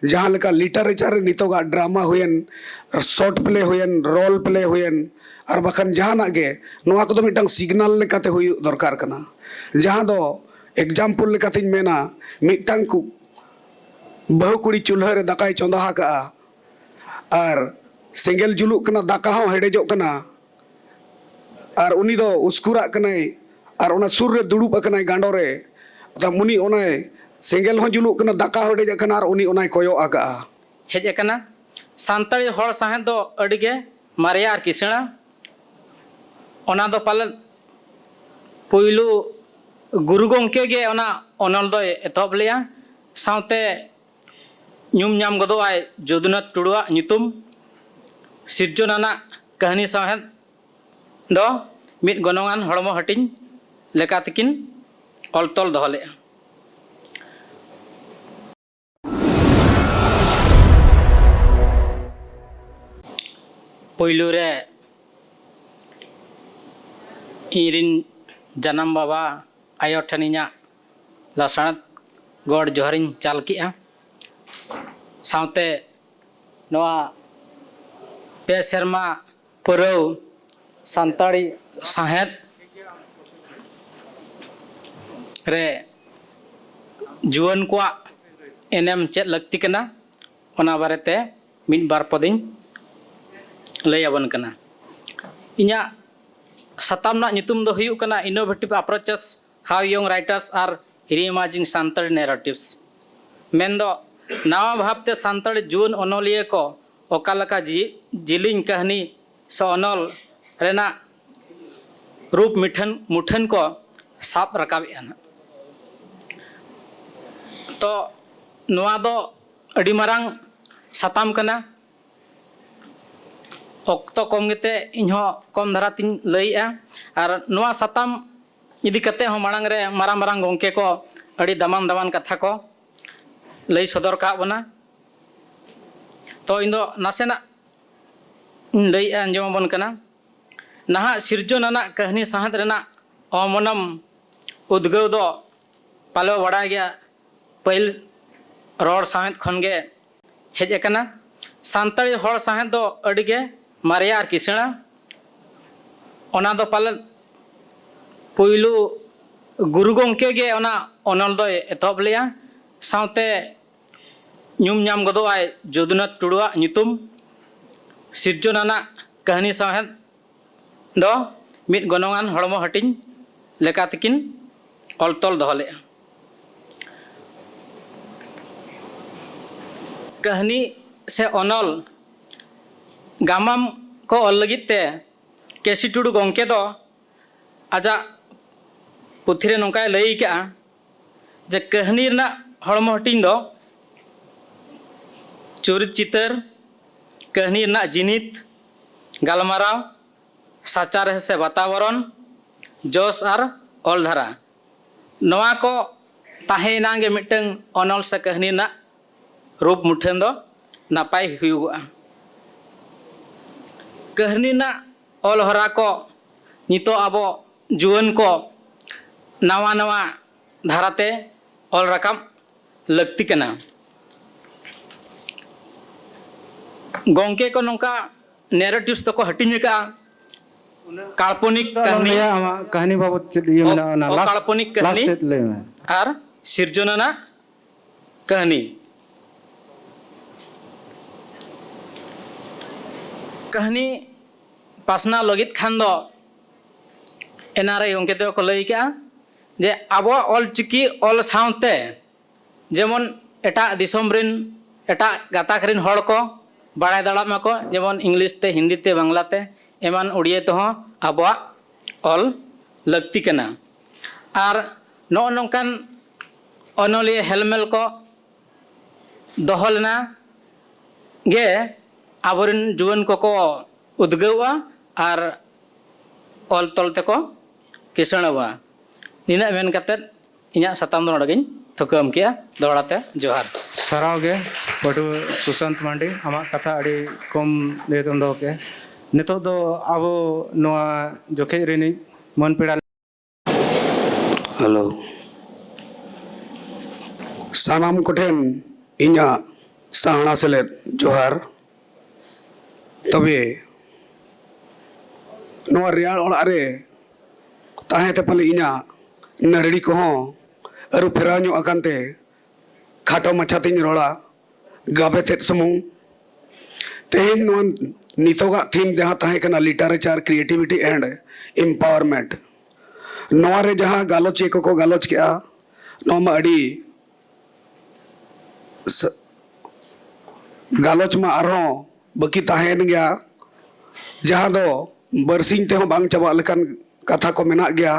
जहाँ लेका लिटरेचर नितोगा ड्रामा हुएन शॉर्ट प्ले हुएन रोल प्ले हुएन और बखान जहाना गे नोआ को मिटंग सिग्नल लेकाते हुई दरकार कना जहाँ दो एग्जाम्पल लेकातिन मेना मिटंग को बहु कुड़ी चूल्हा रे दाकाय चंदा का और सेंगेल जुलुक कना दाका हो हेडेजो कना और उनी दो उसकुरा कनाय और उना सुर रे दुड़ुब कनाय गांडो रे ता मुनी ओनाय सेंगेल हो जुलुक कना दाका हेडेज कना और उनी ओनाय कोयो आगा हेज कना सान्ताड़ी हर साहेब दो अडिगे मारिया और किसणा ओना दो पालन पुइलु गुरु गोंके गे ओना ओनल दो एतहब लेया साउते ᱧᱩᱢ ᱧᱟᱢ ᱜᱚᱫᱚᱜᱼᱟᱭ ᱡᱚᱫᱩᱱᱟᱛᱷ ᱴᱩᱰᱩᱣᱟᱜ ᱧᱩᱛᱩᱢ ᱥᱤᱨᱡᱚᱱᱟᱱᱟᱜ ᱠᱟᱹᱦᱱᱤ ᱥᱟᱶᱦᱮᱫ ᱫᱚ ᱢᱤᱫ ᱜᱚᱱᱚᱝᱟᱱ ᱦᱚᱲᱢᱚ ᱦᱟᱹᱴᱤᱧ ᱞᱮᱠᱟᱛᱮᱠᱤᱱ ᱚᱞ ᱛᱚᱞ ᱫᱚᱦᱚ ᱞᱮᱜᱼᱟ। ᱯᱳᱭᱞᱳ ᱨᱮ ᱤᱧᱨᱮᱱ ᱡᱟᱱᱟᱢ ᱵᱟᱵᱟ ᱟᱭᱳ ᱴᱷᱮᱱ ᱤᱧᱟᱹᱜ ᱞᱟᱥᱟᱲᱦᱮᱫ ᱜᱚᱰ ᱡᱚᱦᱟᱨᱤᱧ ᱪᱟᱞ ᱠᱮᱜᱼᱟ। साउते नवा पे सेरमा पुरव सान्ताड़ी साहेद रे जुआन को एनएम चेक लगती कना ओना बारेते मिड बार पदिन लैयाबन कना इन्या सताम ना नितुम दो हुयु कना innovative approaches how young writers are reimagining Santali narratives मेंदो नवा भावते सान्ताड़ी जुआन अनलिया को ओकालका जिलिंग कहानी से अनल रेना रूप मुठन को साब रकाबेआ तो नवा दो अडी मारांग साताम कना ओक्तो कम गेते इन्हो कम धारातिन लैया और नवा साताम इदी कते हो मांग रे मारांग मारांग गोंके को अडी दमान दमान कथा को लई सदर का बना तो इन दो नासेना लई अंजमबन कना नहा सिरजोनाना कहानी साहत रेना अमनम उद्गव दो पालो बड़ा गया पहिल रोड साहत खनगे हेज कना सान्ताड़ी हर साहत दो अडिगे मारिया और किसणा ओना दो पालन पुइलु गुरु गोंके गे ओना ओनल दो एतहब लेया साउते ᱧᱩᱢ ᱧᱟᱢ ᱜᱚᱫᱚᱜᱼᱟᱭ ᱡᱚᱫᱩᱱᱟᱛᱷ ᱴᱩᱰᱩᱣᱟᱜ ᱧᱩᱛᱩᱢ ᱥᱤᱨᱡᱚᱱᱟᱱᱟᱜ ᱠᱟᱹᱦᱱᱤ ᱥᱟᱶᱦᱮᱫ ᱫᱚ ᱢᱤᱫ ᱜᱚᱱᱚᱝᱟᱱ ᱦᱚᱲᱢᱚ ᱦᱟᱹᱴᱤᱧ ᱞᱮᱠᱟᱛᱮᱠᱤᱱ ᱚᱞ ᱛᱚᱞ ᱫᱚᱦᱚ ᱞᱮᱜᱼᱟ। ᱠᱟᱹᱦᱱᱤ से अनल गामाम को ऑल लगित ते केसी टुडू गोंके दो आजा पुथिरे नौकाय लई का जे कहानी रना हड़मो हटिंग दो चुरित चितर कहानी रना जिनित गालमाराव साचार से वातावरण जोश और ऑलधारा नवा को ताहेना गे मिटंग अनल से कहानी रना रूप मुठन दो नापाय हुयुगा कहानी ना ऑल हरा को नितो आबो जुवन को नवा नवा धाराते ऑल रकम लगती कना गोंके को नौका नैरेटिव्स तो को हटिंग का काल्पनिक कहानी बाबत काल्पनिक कहानी और सिरजोनाना कहानी कहानी पासना लगित खान दो एनारे उनके तो को लई का जे आबो ऑल चिकी ऑल साउते जेमन एटा दिसम रिन एटा गाताक रिन हड़ को बाड़ाय दाड़ा माको जेमन इंग्लिश ते हिंदी ते बांग्ला ते एमान उड़िया तो हो आबो ऑल लगती कना और नो नोंकान अनलिया हेलमेल को दोहलना गे आबोरिन जुवन को उद्गवा और ऑल तलते को किसणवा निना मेन कते इना सताम दो नडगिन थुकम किया दोड़ाते जोहार सरावगे पटु सुशांत मांडी आमा कथा अड़ी कम ले दो के नितो दो आबो नोआ जोखे रेनी मन पेड़ा हेलो सानाम कोठेन इना साहना सेलेद जोहार तबे नवा रियाल ओड़ा रे ताहे ते पले इना नरड़ी को अरु फेरा ᱧᱚᱜ अकानते खाटो मछातिन रोड़ा गाबे तेत समूह तेहिन नवा नितोगा थीम जहाँ ताहे कना लिटरेचर क्रिएटिविटी एंड एम्पावरमेंट नवा रे जहाँ गालोच को गालोच के नवा अड़ी गालोच में आरहों बकी ताहेन गया जहाँ दो बरसिंग ते हो बांग चाबा लेकान कथा को मेना गया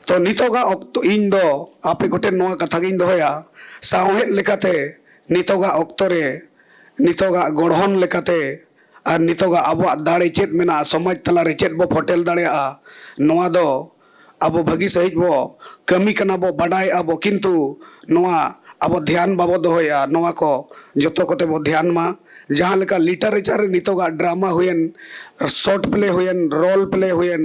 तो नितोगा ऑक्तो इन दो आपे गोटेन नवा कथा गिन दोया सावहेद लेकाते नितोगा ऑक्तो रे नितोगा गढ़न लेकाते और नितोगा आबो दाड़े चेत मेना समाज तला रे चेत बो फोटेल दाड़ेया नवा दो आबो भगी सहित बो कमी कना बो बडाय आबो किंतु नवा आबो ध्यान बाबो दोया नवा को जतो कोते बो ध्यान मा जहाँ लेका लिटरेचर नितोगा ड्रामा हुएन शॉर्ट प्ले हुएन रोल प्ले हुएन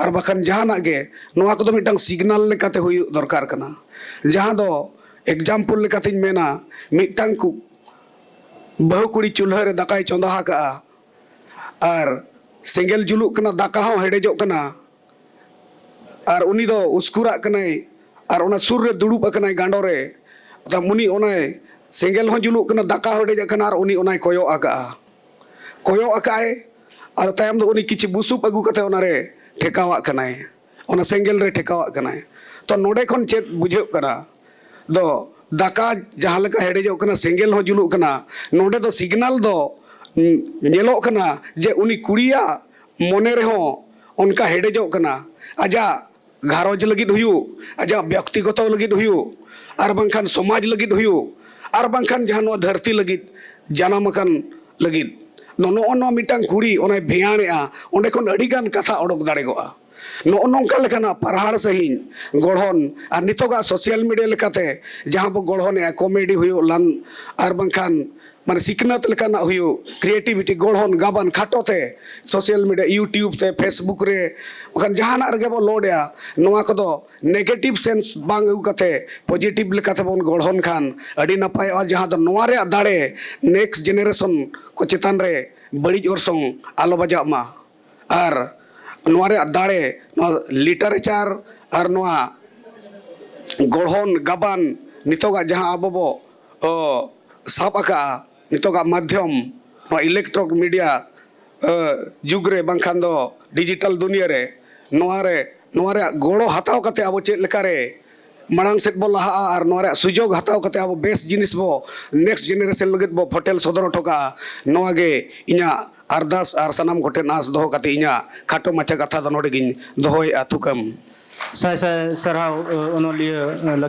और बखान जहाँ गे नवा को मिटंग सिग्नल लेकाते हुई दरकार कना जहाँ दो एग्जाम्पल लेकाते मेना मिटंग को बहु कुड़ी चूल्हा रे दाकाय चंदा का और सेंगेल जुलुक कना दाका हो हेडेजो कना और उनी दो उसकुरा कनाय और उना सुर रे दुड़ुब कनाय गांडो रे ता मुनी ओनाय सेंगेल हो जुलुक कना दाका हेडेज कना और उनी ओनाय कोयो आकाय और तायम दो उनी किछि बुसुप अगु कते ओना रे ठेकावा कनाय ओना सेंगेल रे ठेकावा कनाय तो नोडे खन चेत बुझे कना दो दाका जहाँ लेका हेडेजो कना सेंगेल हो जुलुक कना नोडे दो सिग्नल दो नेलो कना जे उनी कुड़िया मोने रे हो उनका हेडेजो कना आजा घारोज लगिद हुयु आजा व्यक्तिगत लगिद हुयु और बांखान समाज लगिद हुयु और बांखान जहाँ नवा धरती लगिद जानाम अकान लगिद नो मिटांग कुड़ी ओना भेयाणेआ ओंडे खन अडिगान कथा ओडक दाड़ेगोआ नोंका लेकाना पहाड़ सही गढ़न और नितोगा सोशल मीडिया लेकाते जहाँ बो गढ़न कॉमेडी हुयु लान और बांखान माने सिकनत लेकाना हुयु क्रिएटिविटी गढ़न गाबान खाटोते सोशल मीडिया यूट्यूब ते फेसबुक रे बखान जहाना रगे बो लोडया नोआ को नेगेटिव सेंस बांग उकते पॉजिटिव लेकाते बोन गढ़न खान अड़ी नपाय और जहाँ दो नोआ रे दाड़े नेक्स्ट जेनरेशन को चेतान रे बड़ी ओरसों आलो बजा मा और नोआ रे दाड़े लिटरेचर और नोआ गढ़न गाबान नितोगा जहाँ आबो बो साब आका नितोगा माध्यम इलेक्ट्रॉनिक मीडिया जुग रे बांखान दो डिजिटल दुनिया रे नोआ रे गोड़ो हताव कते आबो चेत लेका रे मांग सेट बो लहा और नोआ सुजोग हताव कते आबो बेस जिनिस बो नेक्स्ट जेनरेशन लगित बो फोटेल सदर ठोका नोआ गे इना अरदास और सनाम गोटेन आस दो कते इना खाटो माचा कथा दो नोडे गिन दोहोय आथुकम साय साय सरहाव ओनोलिया लक्ष्मण